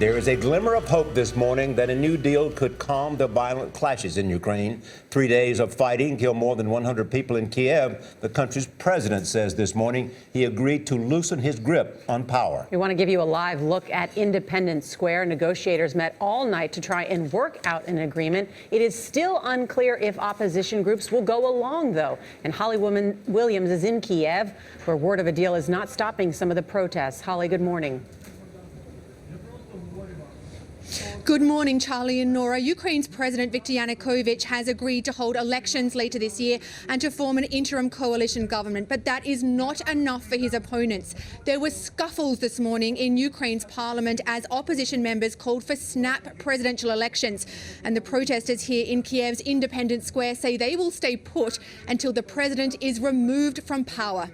There is a glimmer of hope this morning that a new deal could calm the violent clashes in Ukraine. 3 days of fighting killed more than 100 people in Kiev. The country's president says this morning he agreed to loosen his grip on power. We want to give you a live look at Independence Square. Negotiators met all night to try and work out an agreement. It is still unclear if opposition groups will go along, though. And Holly Williams is in Kiev, where word of a deal is not stopping some of the protests. Holly, good morning. Good morning, Charlie and Nora. Ukraine's President Viktor Yanukovych has agreed to hold elections later this year and to form an interim coalition government. But that is not enough for his opponents. There were scuffles this morning in Ukraine's parliament as opposition members called for snap presidential elections. And the protesters here in Kiev's Independence Square say they will stay put until the president is removed from power.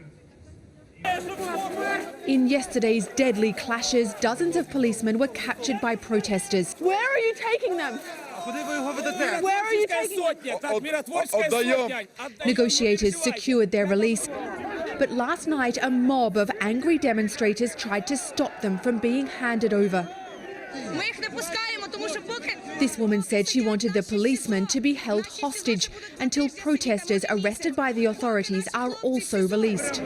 In yesterday's deadly clashes, dozens of policemen were captured by protesters. Where are you taking them? Where are you taking them? Negotiators secured their release. But last night, a mob of angry demonstrators tried to stop them from being handed over. This woman said she wanted the policemen to be held hostage until protesters arrested by the authorities are also released.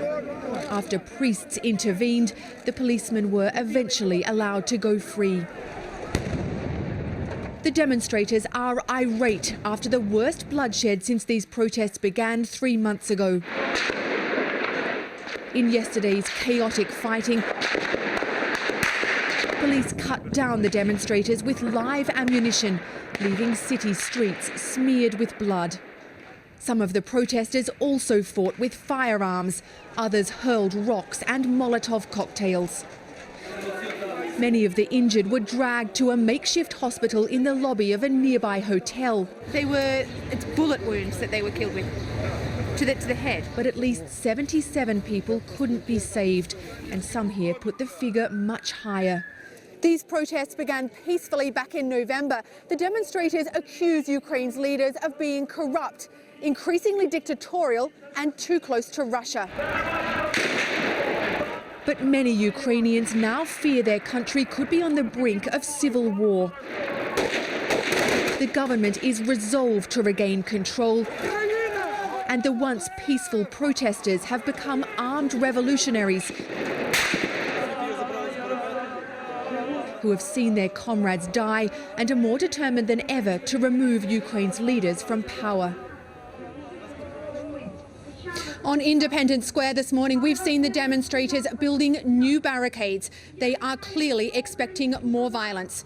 After priests intervened, the policemen were eventually allowed to go free. The demonstrators are irate after the worst bloodshed since these protests began 3 months ago. In yesterday's chaotic fighting, police cut down the demonstrators with live ammunition, leaving city streets smeared with blood. Some of the protesters also fought with firearms. Others hurled rocks and Molotov cocktails. Many of the injured were dragged to a makeshift hospital in the lobby of a nearby hotel. It's bullet wounds that they were killed with, to the head. But at least 77 people couldn't be saved, and some here put the figure much higher. These protests began peacefully back in November. The demonstrators accuse Ukraine's leaders of being corrupt, increasingly dictatorial and too close to Russia. But many Ukrainians now fear their country could be on the brink of civil war. The government is resolved to regain control, and the once peaceful protesters have become armed revolutionaries who have seen their comrades die and are more determined than ever to remove Ukraine's leaders from power. On Independence Square this morning, we've seen the demonstrators building new barricades. They are clearly expecting more violence.